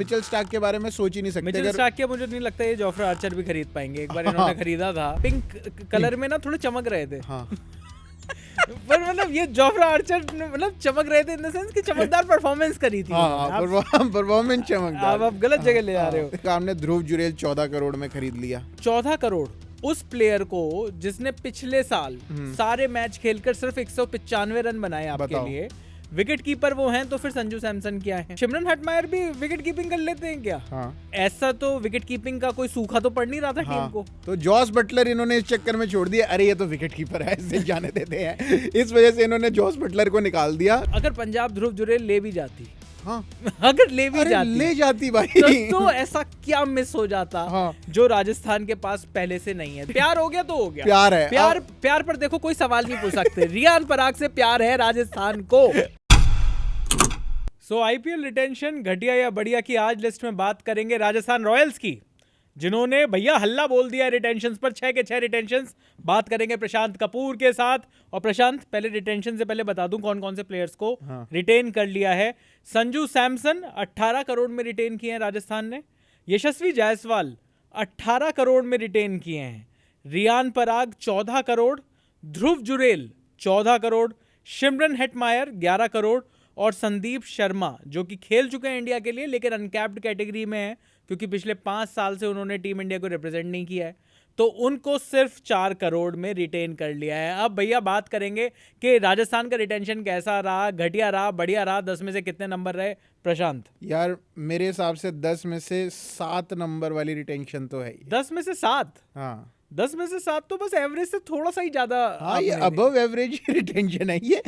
Mitchell Starc के बारे में सोच ही नहीं सकते। मिचेल स्टार्क के मुझे नहीं लगता ये जोफ्रा आर्चर भी खरीद पाएंगे। एक बार इन्होंने खरीदा था, पिंक कलर में ना थोड़े चमक रहे थे। हाँ पर मतलब ये जोफ्रा आर्चर मतलब चमक रहे थे इन द सेंस कि चमकदार परफॉर्मेंस करी थी। परफॉर्मेंस चमकदार। आप गलत जगह ले जा रहे हो। हमने ध्रुव जुरेल 14 करोड़ में खरीद लिया। 14 करोड़ उस प्लेयर को जिसने पिछले साल सारे मैच खेलकर सिर्फ 195 रन बनाए आपके लिए। विकेट कीपर वो हैं तो फिर संजू सैमसन क्या है? शिमरन हेटमायर भी विकेट कीपिंग कर लेते हैं क्या? हाँ। ऐसा तो विकेट कीपिंग का कोई सूखा तो पड़ नहीं रहा था टीम को। तो जॉस बटलर इन्होंने इस चक्कर में छोड़ दिया, अरे ये तो विकेट कीपर है, इसे जाने देते हैं। इस वजह से इन्होंने जॉस बटलर को निकाल दिया। अगर पंजाब ध्रुव जुरेल ले भी जाती, हाँ अगर ले जाती भाई तो ऐसा क्या मिस हो जाता? हाँ। जो राजस्थान के पास पहले से नहीं है। प्यार हो गया तो हो गया। प्यार है, प्यार पर देखो कोई सवाल नहीं पूछ सकते। रियान पराग से प्यार है राजस्थान को। सो आईपीएल रिटेंशन घटिया या बढ़िया की आज लिस्ट में बात करेंगे राजस्थान रॉयल्स की, जिन्होंने भैया हल्ला बोल दिया रिटेंशंस पर। 6 के 6 रिटेंशंस। बात करेंगे प्रशांत कपूर के साथ। और प्रशांत, पहले रिटेंशन से पहले बता दूं कौन कौन से प्लेयर्स को रिटेन कर लिया है। संजू सैमसन 18 करोड़ में रिटेन किए हैं राजस्थान ने। यशस्वी जायसवाल 18 करोड़ में रिटेन किए हैं। रियान पराग 14 करोड़। ध्रुव जुरेल 14 करोड़। Shimron Hetmyer 11 crore. और संदीप शर्मा जो कि खेल चुके हैं इंडिया के लिए लेकिन अनकैप्ड कैटेगरी में है क्योंकि पिछले 5 साल से उन्होंने टीम इंडिया को रिप्रेजेंट नहीं किया है, तो उनको सिर्फ 4 करोड़ में रिटेन कर लिया है। अब भैया बात करेंगे कि राजस्थान का रिटेंशन कैसा रहा, घटिया रहा, बढ़िया रहा, 10 में से कितने नंबर रहे? प्रशांत यार मेरे हिसाब से 10 में से 7 नंबर वाली रिटेंशन तो है। 10 में से 7? हाँ 10 में से 7 तो बस एवरेज से थोड़ा सा ही ज्यादा। हाँ ये अबव एवरेज रिटेंशन है। ये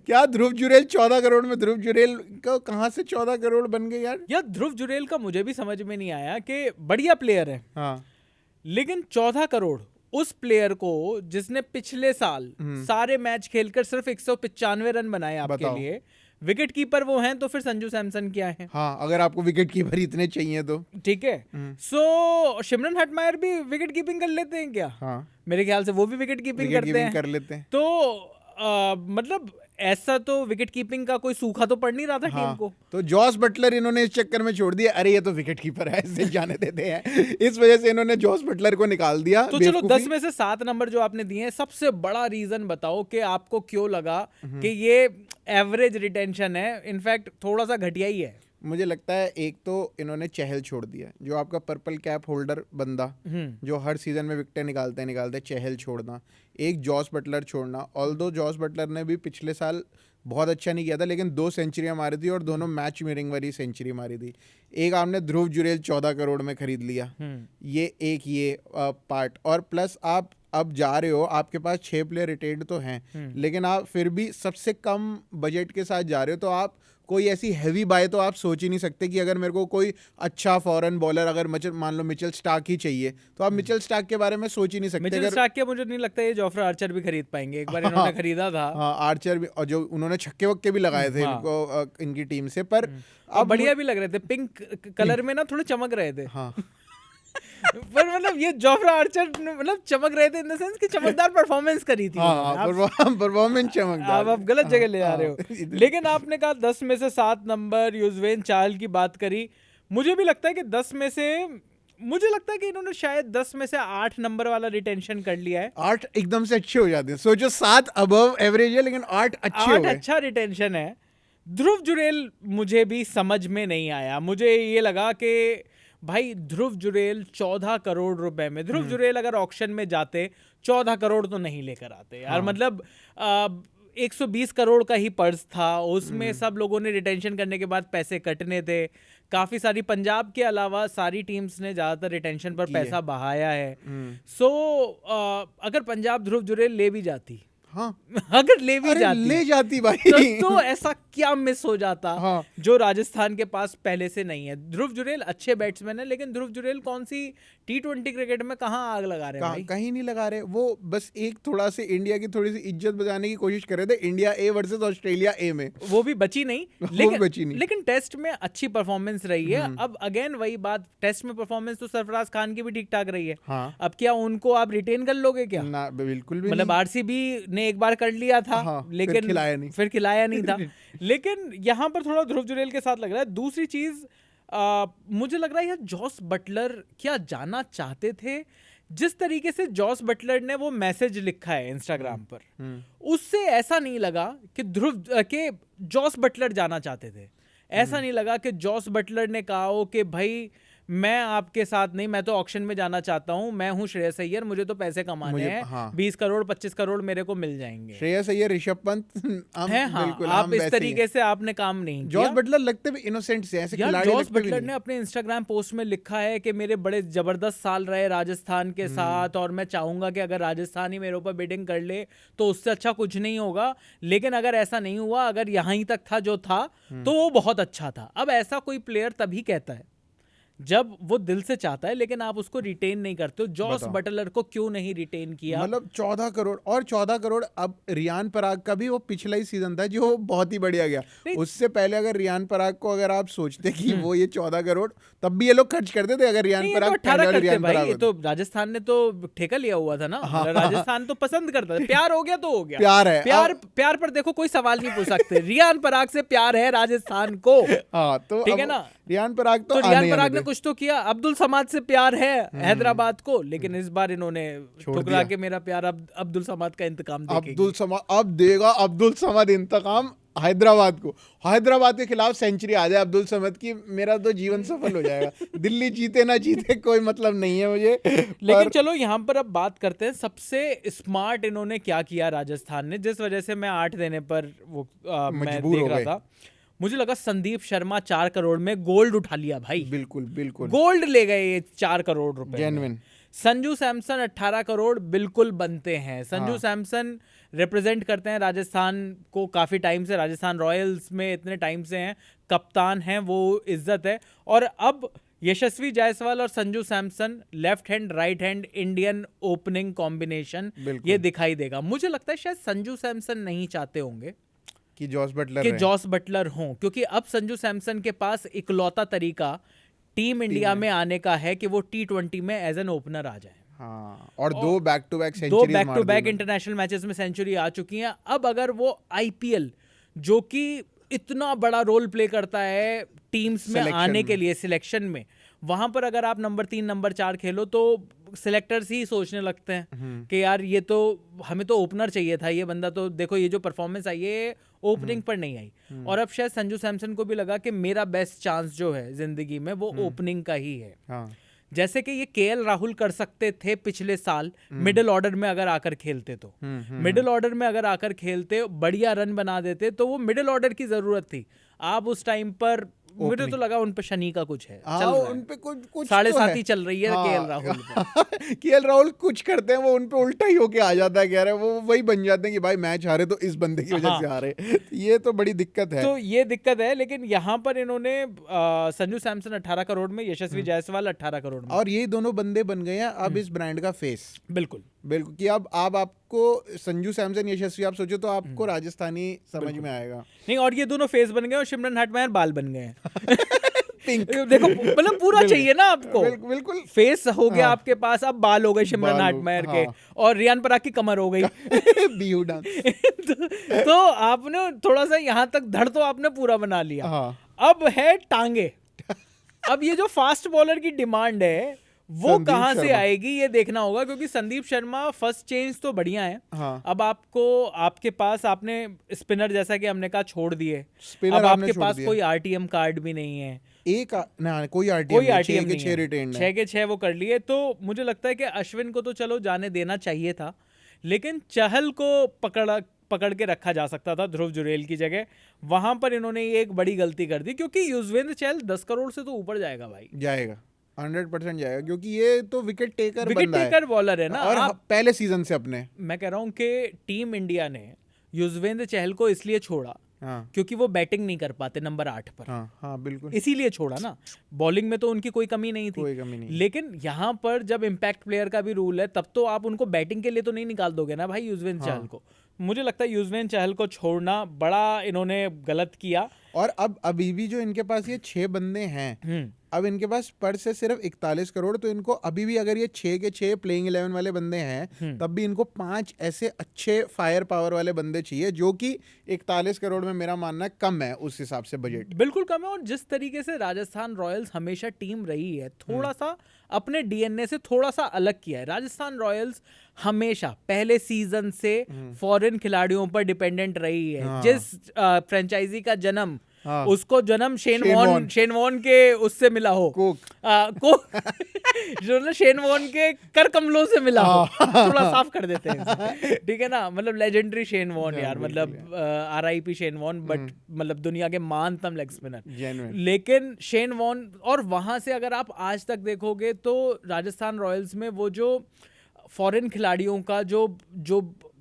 क्या ध्रुव जुरेल 14 करोड़ में, ध्रुव जुरेल का कहाँ से 14 करोड़ बन गए यार? ध्रुव जुरेल का मुझे भी समझ में नहीं आया कि बढ़िया प्लेयर है हाँ, लेकिन 14 करोड़ उस प्लेयर को जिसने पिछले साल सारे मैच खेलकर सिर्फ 195 रन बनाए आपके लिए। विकेट कीपर वो हैं तो फिर संजू सैमसन क्या है? हाँ अगर आपको विकेट कीपर इतने चाहिए तो ठीक है। सो शिमरन हेटमायर भी विकेट कीपिंग कर लेते हैं क्या? हाँ मेरे ख्याल से वो भी विकेट कीपिंग कर लेते हैं। तो मतलब ऐसा तो विकेट कीपिंग का कोई सूखा तो पड़ नहीं रहा था टीम को। तो जॉस बटलर इन्होंने इस चक्कर में छोड़ दिया, अरे ये तो विकेट कीपर है, इसे जाने देते हैं। इस वजह से इन्होंने जॉस बटलर को निकाल दिया। तो चलो 10 में से 7 नंबर जो आपने दिए हैं, सबसे बड़ा रीजन बताओ कि आपको क्यों लगा कि ये एवरेज रिटेंशन है, इनफैक्ट थोड़ा सा घटिया ही है। मुझे लगता है एक तो इन्होंने चहल छोड़ दिया, जो आपका पर्पल कैप होल्डर बंदा जो हर सीजन में विकेटें निकालते चहल छोड़ना, एक जॉस बटलर छोड़ना। ऑल्दो जॉस बटलर ने भी पिछले साल बहुत अच्छा नहीं किया था लेकिन 2 सेंचुरियां मारी थी और दोनों मैच विनिंग वाली सेंचुरी मारी थी। एक आपने ध्रुव जुरेल 14 करोड़ में खरीद लिया, ये पार्ट। और प्लस आप अब जा रहे हो, आपके पास 6 प्लेयर रिटेन्ड तो हैं लेकिन आप फिर भी सबसे कम बजट के साथ जा रहे हो, तो आप कोई ऐसी हैवी बाय तो आप सोच ही नहीं सकते कि अगर मेरे को कोई अच्छा फॉरेन बॉलर अगर मान लो मिचेल स्टार्क ही चाहिए तो आप मिचेल स्टार्क के बारे में सोच ही नहीं सकते। मिचेल स्टार्क के मुझे नहीं लगता ये जोफ्रा आर्चर भी खरीद पाएंगे। एक बार इन्होंने खरीदा था। हाँ आर्चर भी, और जो उन्होंने छक्के वक्के भी लगाए थे इनको इनकी टीम से, पर अब बढ़िया भी लग रहे थे, पिंक कलर में ना थोड़े चमक रहे थे। हाँ पर मतलब ये जोफ्रा आर्चर मतलब चमक रहे थे इन द सेंस कि चमकदार परफॉर्मेंस करी थी। परफॉर्मेंस चमकदार। आप गलत जगह ले जा रहे हो। लेकिन आपने कहा 10 में से 7 नंबर, युजवेंद्र चहल की बात करी। मुझे भी लगता है कि 10 में से, मुझे लगता है कि इन्होंने शायद 10 में से 8 नंबर वाला रिटेंशन कर लिया है। 8 एकदम से अच्छे हो जाते हैं। सोचो 7 अबव एवरेज है लेकिन 8 अच्छे हो गए। 8 अच्छा रिटेंशन है। ध्रुव जुरेल मुझे भी समझ में नहीं आया। मुझे ये लगा कि भाई ध्रुव जुरेल 14 करोड़ रुपए में, ध्रुव जुरेल अगर ऑक्शन में जाते 14 करोड़ तो नहीं लेकर आते यार। मतलब 120 करोड़ का ही पर्स था, उसमें सब लोगों ने रिटेंशन करने के बाद पैसे कटने थे। काफी सारी पंजाब के अलावा सारी टीम्स ने ज्यादातर रिटेंशन पर पैसा बहाया है। सो अगर पंजाब ध्रुव जुरेल ले भी जाती, हाँ अगर ले जाती भाई तो ऐसा क्या मिस हो जाता? हाँ। जो राजस्थान के पास पहले से नहीं है। ध्रुव जुरेल अच्छे बैट्समैन है लेकिन ध्रुव जुरेल कौन सी T20 क्रिकेट में कहाँ आग लगा रहे हैं भाई? कहीं नहीं लगा रहे। वो बस एक थोड़ा से इंडिया की थोड़ी सी इज्जत बचाने की कोशिश कर रहे थे India A versus Australia A में, वो भी बची नहीं। लेकिन टेस्ट में अच्छी परफॉर्मेंस रही है। अब अगेन वही बात, टेस्ट में परफॉर्मेंस तो सरफराज खान की भी ठीक ठाक रही है। हाँ। अब क्या उनको आप रिटेन कर लोगे क्या? ना बिल्कुल भी। मतलब RCB ने एक बार कर लिया था। हाँ, लेकिन फिर खिलाया नहीं था। लेकिन यहाँ पर थोड़ा ध्रुव जुरेल के साथ लग रहा है। दूसरी चीज, मुझे लग रहा है यार जॉस बटलर क्या जाना चाहते थे, जिस तरीके से जॉस बटलर ने वो मैसेज लिखा है इंस्टाग्राम पर, उससे ऐसा नहीं लगा कि के जॉस बटलर जाना चाहते थे। ऐसा नहीं लगा कि जॉस बटलर ने कहा हो कि भाई मैं आपके साथ नहीं, मैं तो ऑक्शन में जाना चाहता हूं, मैं हूं श्रेयस अय्यर, मुझे तो पैसे कमाने हैं, हाँ। 20 करोड़ 25 करोड़ मेरे को मिल जाएंगे। श्रेयस अय्यर, ऋषभ पंत है, हाँ, बिल्कुल आप इस तरीके से आपने काम नहीं जॉस किया। बटलर लगते भी इनोसेंट से, ऐसे खिलाड़ी जॉस लगते भी बटलर नहीं। ने अपने इंस्टाग्राम पोस्ट में लिखा है कि मेरे बड़े जबरदस्त साल रहे राजस्थान के साथ, और मैं चाहूंगा कि अगर राजस्थान ही मेरे ऊपर बिडिंग कर ले तो उससे अच्छा कुछ नहीं होगा, लेकिन अगर ऐसा नहीं हुआ, अगर यहां ही तक था जो था तो वो बहुत अच्छा था। अब ऐसा कोई प्लेयर तभी कहता है जब वो दिल से चाहता है, लेकिन आप उसको रिटेन नहीं करते हो। जॉस बटलर को क्यों नहीं रिटेन किया? मतलब 14 करोड़ और 14 करोड़। अब रियान पराग का भी वो पिछला ही सीजन था जो बहुत ही बढ़िया गया। उससे पहले अगर रियान पराग को अगर आप सोचते कि वो ये 14 करोड़ तब भी ये लोग खर्च करते थे, अगर रियान पराग पहले वाले रियान पराग होते। तो राजस्थान ने तो ठेका लिया हुआ था ना। राजस्थान तो पसंद करता था, प्यार हो गया तो हो गया, प्यार है, प्यार पर देखो कोई सवाल नहीं पूछ सकते। रियान पराग से प्यार है राजस्थान को, हाँ, तो ठीक है ना। रियान पराग तो रियान पराग ने कुछ तो किया। अब्दुल समाद से प्यार है हैदराबाद को, लेकिन इस बार इन्होंने ठुकरा के मेरा प्यार अब अब्दुल समाद का इंतकाम देखेगी। अब्दुल समाद अब देगा, अब्दुल समाद इंतकाम हैदराबाद को। हैदराबाद के खिलाफ सेंचुरी आ जाए अब्दुल समद की, मेरा तो जीवन सफल हो जाएगा। दिल्ली जीते ना जीते कोई मतलब नहीं है मुझे। लेकिन चलो यहाँ पर अब बात करते हैं सबसे स्मार्ट इन्होंने क्या किया राजस्थान ने, जिस वजह से मैं 8 देने पर वो मैं देख रहा था। मुझे लगा संदीप शर्मा 4 करोड़ में गोल्ड उठा लिया भाई। बिल्कुल बिल्कुल गोल्ड ले गए ये 4 करोड़ रुपए। जेन्युइन। संजू सैमसन 18 करोड़ बिल्कुल बनते हैं। संजू सैमसन रिप्रेजेंट करते हैं राजस्थान को काफ़ी टाइम से, राजस्थान रॉयल्स में इतने टाइम से हैं, कप्तान हैं, वो इज्जत है। और अब यशस्वी जायसवाल और Sanju Samson left hand right hand Indian opening combination ये दिखाई देगा। मुझे लगता है शायद संजू सैमसन नहीं चाहते होंगे कि जॉस बटलर हों, क्योंकि अब संजू सैमसन के पास इकलौता तरीका टीम इंडिया में आने का है कि वो T20 में एज एन ओपनर आ जाए। हाँ, और 2 back to back international matches में सेंचुरी आ चुकी हैं। अब अगर वो IPL जो कि इतना बड़ा रोल प्ले करता है टीम्स में आने के लिए, सिलेक्शन में, वहां पर अगर आप नंबर 3 नंबर 4 खेलो तो सिलेक्टर्स ही सोचने लगते हैं कि यार ये तो हमें तो ओपनर चाहिए था, ये बंदा तो देखो ये जो परफॉर्मेंस आई है ओपनिंग पर नहीं आई। और अब शायद संजू सैमसन को भी लगा कि मेरा बेस्ट चांस जो है जिंदगी में वो ओपनिंग का ही है। हाँ। जैसे कि ये KL राहुल कर सकते थे पिछले साल मिडिल ऑर्डर में अगर आकर खेलते, तो मिडिल ऑर्डर में अगर आकर खेलते, बढ़िया रन बना देते, तो वो मिडिल ऑर्डर की जरूरत थी। आप उस टाइम पर मुझे तो लगा उन पे शनि का कुछ है, चल रहा है, उन पे कुछ 7.5 ही चल रही है। KL राहुल पे KL राहुल कुछ करते हैं वो उन पे उल्टा ही होके आ जाता है, कह रहे हैं वो वही बन जाते हैं कि भाई मैच हारे तो इस बंदे की वजह से हारे। ये तो बड़ी दिक्कत है। तो ये दिक्कत है, लेकिन यहाँ पर इन्होंने संजू सैमसन 18 करोड़ में, यशस्वी जायसवाल 18 करोड़ में, और ये दोनों बंदे बन गए हैं अब इस ब्रांड का फेस। बिल्कुल बिल्कुल कि अब आपको संजू सैमसन, यशस्वी आप सोचो तो आपको राजस्थानी समझ में आएगा। नहीं, और ये दोनों फेस बन गए और सिमरन हटमायर बाल बन गए हैं। देखो मतलब पूरा चाहिए ना आपको। बिल्कुल फेस हो गया आपके पास, अब बाल हो गए सिमरन हटमायर के, और रियान पराग की कमर हो गई। बिहू डांस। तो आपने थोड़ा सा यहाँ तक धड़ तो आपने पूरा बना लिया। अब है टांगे। अब ये जो फास्ट बॉलर की डिमांड है वो कहां से आएगी ये देखना होगा, क्योंकि संदीप शर्मा फर्स्ट चेंज तो बढ़िया है। अब आपको आपके पास आपने स्पिनर जैसा कि हमने कहा छोड़ दिए, अब आपके पास कोई RTM कार्ड भी नहीं है, कोई RTM नहीं, 6 रिटेन, 6 के 6 वो कर लिए। तो मुझे लगता है कि अश्विन को तो चलो जाने देना चाहिए था, लेकिन चहल को पकड़ के रखा जा सकता था ध्रुव जुरेल की जगह। वहां पर इन्होंने एक बड़ी गलती कर दी, क्योंकि युजवेंद्र चहल 10 करोड़ से तो ऊपर जाएगा भाई, जाएगा 100% जाएगा, क्योंकि ये तो विकेट टेकर बॉलर है ना। और पहले सीजन से अपने मैं कह रहा हूं कि टीम इंडिया ने युजवेंद्र चहल को इसलिए छोड़ा क्योंकि वो बैटिंग नहीं कर पाते नंबर 8 पर। हाँ बिल्कुल, इसीलिए छोड़ा ना। बॉलिंग में तो उनकी कोई कमी नहीं थी, लेकिन यहाँ पर जब इम्पैक्ट प्लेयर का भी रूल है तब तो आप उनको बैटिंग के लिए तो नहीं निकाल दोगे ना भाई युजवेंद्र चहल को। मुझे लगता है युजवेंद्र चहल को छोड़ना बड़ा इन्होंने गलत किया। और अब अभी भी जो इनके पास ये 6 बंदे हैं अब इनके पास पर से सिर्फ 41 करोड़, तो इनको अभी भी अगर ये 6 के 6 प्लेइंग 11 वाले बंदे हैं तब भी इनको 5 ऐसे अच्छे फायर पावर वाले बंदे चाहिए, जो कि 41 करोड़ में मेरा मानना है कम है उस हिसाब से बजट। बिल्कुल कम है। और जिस तरीके से राजस्थान रॉयल्स हमेशा टीम रही है, थोड़ा सा अपने डीएनए से थोड़ा सा अलग किया है। राजस्थान रॉयल्स हमेशा पहले सीजन से फॉरेन खिलाड़ियों पर डिपेंडेंट रही है। जिस फ्रेंचाइजी का जन्म उसको जन्म शेन वॉन के उससे मिला हो, जो शेन वॉन के कर कमलों से मिला हो, थोड़ा साफ कर देते हैं, ठीक है ना। मतलब लेजेंडरी शेन वॉन यार, मतलब RIP शेन वॉन, बट मतलब दुनिया के महानतम लेग स्पिनर। लेकिन शेन वॉन, और वहां से अगर आप आज तक देखोगे तो राजस्थान रॉयल्स में वो जो फॉरेन खिलाड़ियों का जो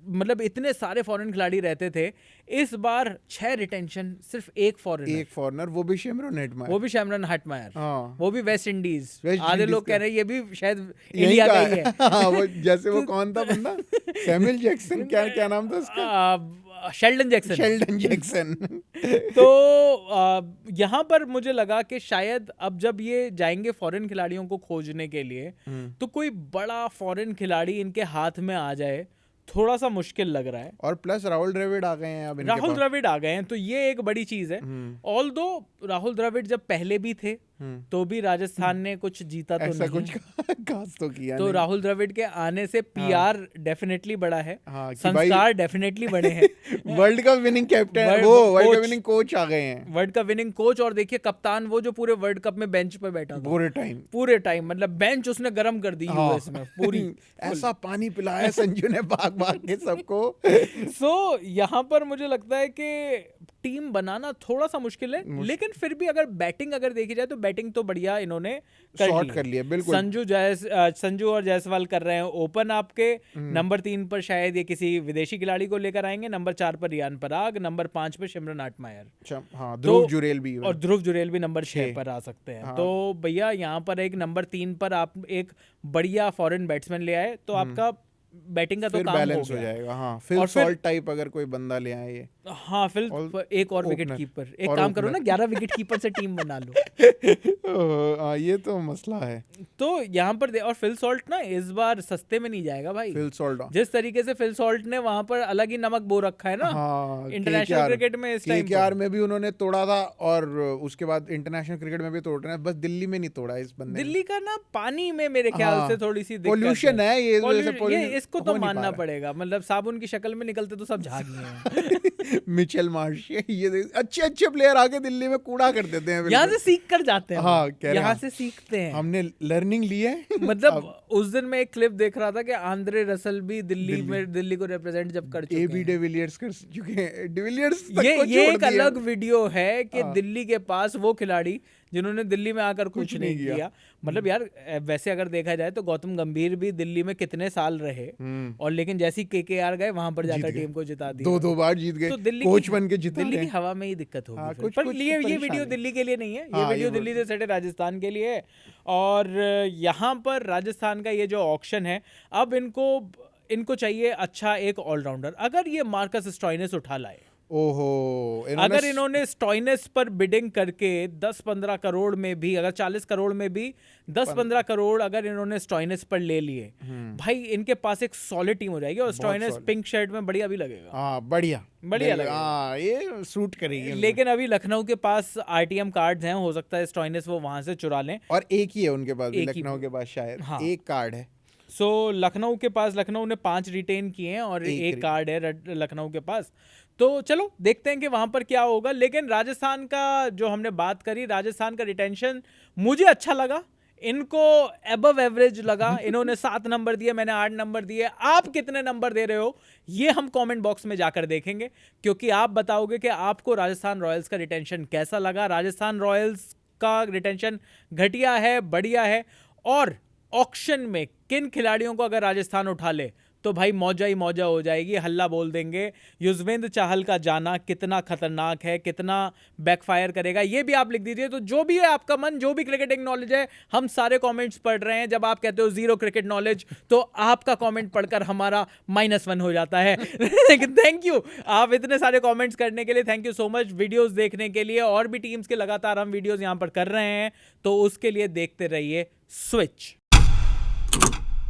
मतलब इतने सारे फॉरेन खिलाड़ी रहते थे, इस बार 6 रिटेंशन, सिर्फ एक फॉरेनर, वो भी शैमरन हटमायर, वो भी वेस्ट इंडीज। आधे लोग कह रहे हैं ये भी शायद इंडिया का ही है। वो जैसे वो कौन था बंदा, सैमुअल जैक्सन, क्या नाम था उसका, शेल्डन जैक्सन। तो यहाँ पर मुझे लगा कि शायद अब जब ये जाएंगे फॉरेन खिलाड़ियों को खोजने के लिए, तो कोई बड़ा फॉरेन खिलाड़ी इनके हाथ में आ जाए, थोड़ा सा मुश्किल लग रहा है। और प्लस राहुल द्रविड़ आ गए हैं अब, राहुल द्रविड़ आ गए हैं, तो ये एक बड़ी चीज है। ऑल्दो राहुल द्रविड़ जब पहले भी थे तो भी राजस्थान ने कुछ जीता तो ऐसा नहीं, कुछ खास तो किया तो नहीं। राहुल द्रविड़ के आने से PR डेफिनेटली बढ़ा है, संस्कार डेफिनेटली बढ़े हैं। वर्ल्ड कप विनिंग कैप्टन, वो वर्ल्ड कप विनिंग कोच आ गए हैं, वर्ल्ड कप विनिंग कोच। और देखिए कप्तान, वो जो पूरे वर्ल्ड कप में बेंच पे बैठा था पूरे टाइम, मतलब बेंच उसने गर्म कर दी यूएस में पूरी। ऐसा पानी पिलाया संजू ने भाग के सबको। सो यहाँ पर मुझे लगता है कि टीम बनाना थोड़ा सा मुश्किल है, लेकिन फिर भी अगर बैटिंग देखी जाए तो बैटिंग तो बढ़िया इन्होंने कर लिया। बिल्कुल संजू और जायसवाल कर रहे हैं ओपन आपके। नंबर 3 पर शायद ये किसी विदेशी खिलाड़ी को लेकर आएंगे, नंबर 4 पर रियान पराग, नंबर 5 पर शिमरन हटमायर, ध्रुव जुरेल भी, और ध्रुव जुरेल भी नंबर 6 पर आ सकते हैं। तो भैया यहाँ पर एक नंबर 3 पर आप एक बढ़िया फॉरेन बैट्समैन ले आए तो आपका बैटिंग का तो काम बैलेंस हो जाएगा। फिल सॉल्ट टाइप अगर कोई बंदा ले आए ये, फिल एक और विकेट कीपर, एक काम करो ना 11 विकेट कीपर से टीम बना लो। ये तो मसला है। तो यहाँ पर और फिल सॉल्ट ना इस बार सस्ते में नहीं जाएगा भाई। फिल सॉल्ट जिस तरीके से फिल सॉल्ट ने वहां पर अलग ही नमक बो रखा है ना इंटरनेशनल क्रिकेट में, इस टाइम KKR में भी उन्होंने तोड़ा था और उसके बाद इंटरनेशनल क्रिकेट में भी तोड़ रहे हैं, बस दिल्ली में नहीं तोड़ा इस बंदे ने। दिल्ली का ना पानी में मेरे ख्याल से थोड़ी सी पोल्यूशन है ये, इसको तो मानना पड़ेगा। मतलब साबुन की शक्ल में निकलते तो सब झाग हैं। मिचेल मार्श, ये अच्छे प्लेयर आके दिल्ली में कूड़ा कर देते हैं, यहाँ से सीख कर जाते हैं। यहाँ से सीखते हैं, हमने लर्निंग ली है। मतलब उस दिन मैं एक क्लिप देख रहा था कि आंद्रे रसल भी दिल्ली को रिप्रेजेंट जब कर चुके हैं, AB डिविलियर्स कर चुके हैं। डिविलियर्स ये एक अलग वीडियो है कि दिल्ली के पास वो खिलाड़ी जिन्होंने दिल्ली में आकर कुछ नहीं किया। मतलब यार वैसे अगर देखा जाए तो गौतम गंभीर भी दिल्ली में कितने साल रहे, और लेकिन जैसी KKR गए वहां पर जाकर टीम को जिता दिया, 2 बार जीत गए, तो दिल्ली कोच बन के जिता। दिल्ली की हवा में ही दिक्कत होगी। पर ये वीडियो दिल्ली के लिए नहीं है, ये वीडियो दिल्ली से सटे राजस्थान के लिए है। और यहाँ पर राजस्थान का ये जो ऑक्शन है, अब इनको चाहिए अच्छा एक ऑलराउंडर। अगर ये मार्कस स्टोइनिस उठा लाए, अगर इन्होंने स्टोइनिस पर बिडिंग करके 10-15 करोड़ में भी, अगर 40 करोड़ में भी 10-15 करोड़ अगर इन्होंने स्टोइनिस पर ले लिए, भाई इनके पास एक सॉलिड टीम हो जाएगी। और स्टोइनिस पिंक शर्ट में बढ़िया भी लगेगा, बढ़िया लगेगा, ये सूट करेगी। लेकिन अभी लखनऊ के पास RTM कार्ड्स हैं, हो सकता है स्टोइनिस वो वहां से चुरा लें। और एक ही है उनके पास, लखनऊ के पास शायद एक कार्ड है। लखनऊ ने 5 रिटेन किए हैं और एक कार्ड है लखनऊ के पास। तो चलो देखते हैं कि वहां पर क्या होगा। लेकिन राजस्थान का जो हमने बात करी, राजस्थान का रिटेंशन मुझे अच्छा लगा, इनको एबव एवरेज लगा। इन्होंने 7 नंबर दिए, मैंने 8 नंबर दिए। आप कितने नंबर दे रहे हो ये हम कमेंट बॉक्स में जाकर देखेंगे, क्योंकि आप बताओगे कि आपको राजस्थान रॉयल्स का रिटेंशन कैसा लगा। राजस्थान रॉयल्स का रिटेंशन घटिया है, बढ़िया है, और ऑक्शन में किन खिलाड़ियों को अगर राजस्थान उठा ले तो भाई मौजा ही मौजा हो जाएगी, हल्ला बोल देंगे। युजवेंद्र चाहल का जाना कितना खतरनाक है, कितना बैकफायर करेगा, ये भी आप लिख दीजिए। तो जो भी है आपका मन, जो भी क्रिकेटिंग नॉलेज है, हम सारे कमेंट्स पढ़ रहे हैं। जब आप कहते हो जीरो क्रिकेट नॉलेज, तो आपका कमेंट पढ़कर हमारा -1 हो जाता है। थैंक यू आप इतने सारे कमेंट्स करने के लिए, thank you so much. Videos देखने के लिए, और भी टीम्स के लगातार हम वीडियोस यहां पर कर रहे हैं, तो उसके लिए देखते रहिए स्विच।